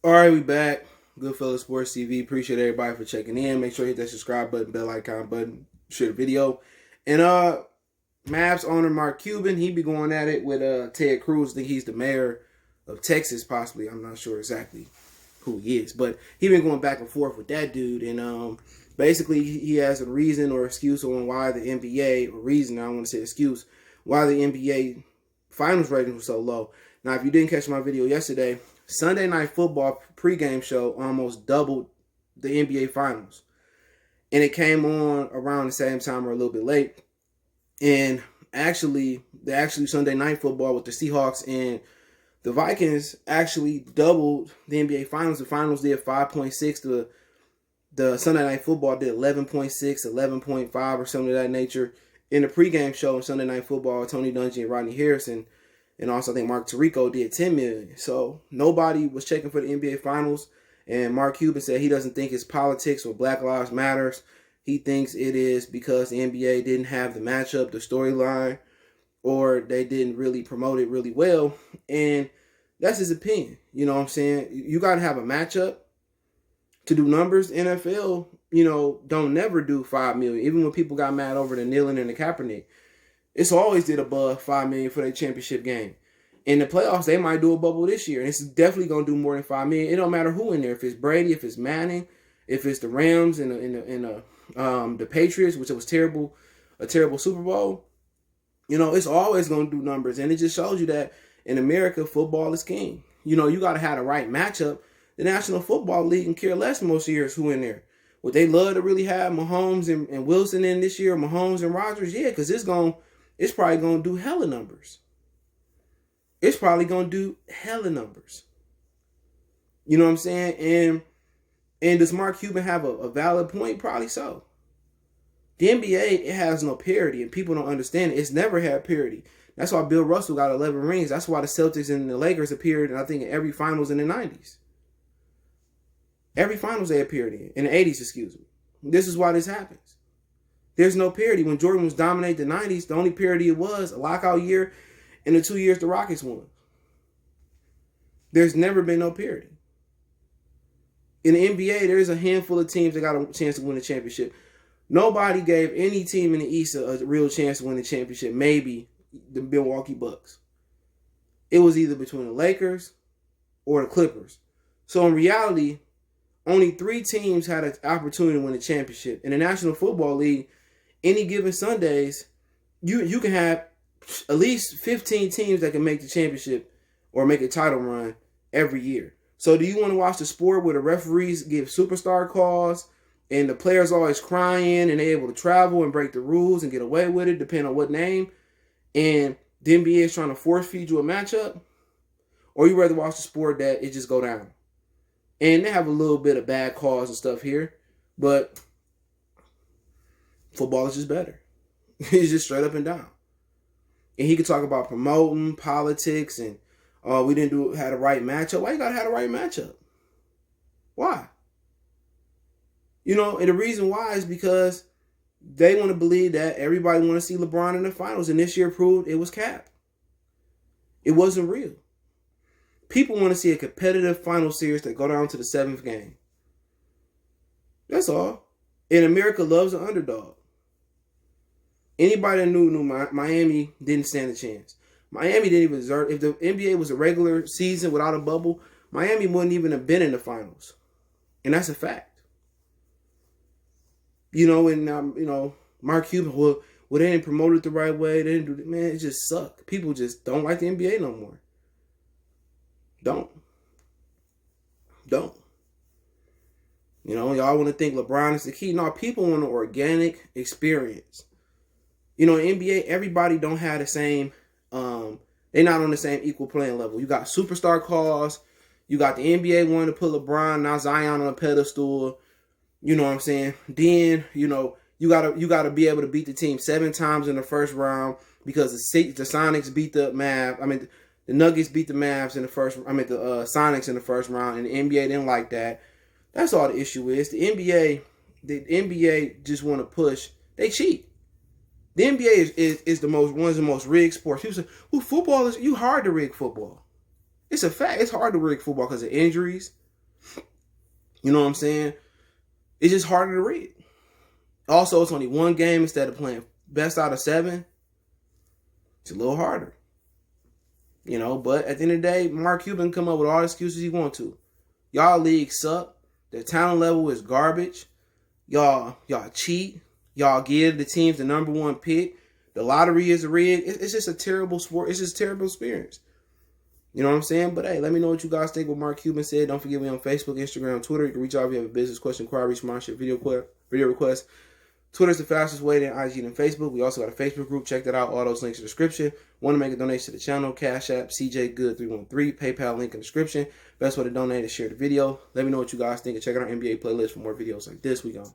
All right, we back. Goodfellas Sports TV. Appreciate everybody for checking in. Make sure you hit that subscribe button, bell icon button, share the video. And Mavs owner Mark Cuban, he be going at it with Ted Cruz. I think he's the mayor of Texas, possibly. I'm not sure exactly who he is, but he been going back and forth with that dude. And basically, he has a reason or excuse on why the NBA, or reason, I don't want to say excuse, why the NBA finals rating was so low. Now, if you didn't catch my video yesterday, Sunday Night Football pregame show almost doubled the NBA Finals. And it came on around the same time or a little bit late. And the Sunday Night Football with the Seahawks and the Vikings actually doubled the NBA Finals. The Finals did 5.6. The Sunday Night Football did 11.6, 11.5 or something of that nature. In the pregame show on Sunday Night Football, Tony Dungy and Rodney Harrison, and also I think Mark Tirico did 10 million. So nobody was checking for the NBA Finals. And Mark Cuban said he doesn't think it's politics or Black Lives Matters. He thinks it is because the NBA didn't have the matchup, the storyline, or they didn't really promote it really well. And that's his opinion. You know what I'm saying? You got to have a matchup to do numbers. NFL, don't never do 5 million. Even when people got mad over the kneeling and the Kaepernick, it's always did above 5 million for their championship game. In the playoffs, they might do a bubble this year. And it's definitely going to do more than 5 million. It don't matter who in there. If it's Brady, if it's Manning, if it's the Rams and the Patriots, which was a terrible Super Bowl. It's always going to do numbers. And it just shows you that in America, football is king. You got to have the right matchup. The National Football League can care less most years who in there. Would they love to really have Mahomes and Wilson in this year, Mahomes and Rodgers? Yeah, because it's probably going to do hella numbers. It's probably going to do hella numbers. You know what I'm saying? And does Mark Cuban have a valid point? Probably so. The NBA, it has no parity, and people don't understand it. It's never had parity. That's why Bill Russell got 11 rings. That's why the Celtics and the Lakers appeared, I think, in every finals in the 90s. Every finals they appeared in the 80s, excuse me. This is why this happens. There's no parity. When Jordan was dominating the 90s, the only parity it was a lockout year and the 2 years the Rockets won. There's never been no parity. In the NBA, there's a handful of teams that got a chance to win the championship. Nobody gave any team in the East a real chance to win the championship. Maybe the Milwaukee Bucks. It was either between the Lakers or the Clippers. So in reality, only 3 teams had an opportunity to win the championship. In the National Football League, any given Sundays, you can have at least 15 teams that can make the championship or make a title run every year. So do you want to watch the sport where the referees give superstar calls and the players always crying and they're able to travel and break the rules and get away with it depending on what name, and the NBA is trying to force feed you a matchup? Or you rather watch the sport that it just go down? And they have a little bit of bad calls and stuff here, but football is just better. It's just straight up and down. And he could talk about promoting, politics, and we didn't have the right matchup. Why you gotta have the right matchup? Why? And the reason why is because they want to believe that everybody want to see LeBron in the finals, and this year proved it was cap. It wasn't real. People want to see a competitive final series that go down to the 7th game. That's all. And America loves an underdog. Anybody that knew Miami didn't stand a chance. Miami didn't even deserve. If the NBA was a regular season without a bubble, Miami wouldn't even have been in the finals. And that's a fact. Mark Cuban, well, they didn't promote it the right way. They didn't do it. Man, it just sucked. People just don't like the NBA no more. Don't. Y'all want to think LeBron is the key. No, people want an organic experience. In NBA, everybody don't have the same, they're not on the same equal playing level. You got superstar calls. You got the NBA wanting to put LeBron, now Zion on a pedestal. You know what I'm saying? Then, you gotta be able to beat the team 7 times in the first round because the Sonics beat the Nuggets beat the Mavs in the first. The Sonics in the first round, and the NBA didn't like that. That's all the issue is. The NBA just want to push. They cheat. The NBA is one of the most rigged sports. People say, "Well, football is hard to rig football." It's a fact. It's hard to rig football because of injuries. You know what I'm saying? It's just harder to read. Also, it's only one game instead of playing best out of 7. It's a little harder. You know, but at the end of the day, Mark Cuban come up with all the excuses he want to. Y'all league suck. The talent level is garbage. Y'all cheat. Y'all give the teams the #1 pick. The lottery is rigged. It's just a terrible sport. It's just a terrible experience. You know what I'm saying? But hey, let me know what you guys think what Mark Cuban said. Don't forget me on Facebook, Instagram, Twitter. You can reach out if you have a business question, inquiry, sponsorship, video request. Twitter's the fastest way than IG and Facebook. We also got a Facebook group. Check that out. All those links in the description. Want to make a donation to the channel? Cash App, CJGood313. PayPal link in the description. Best way to donate is share the video. Let me know what you guys think and check out our NBA playlist for more videos like this. We gone.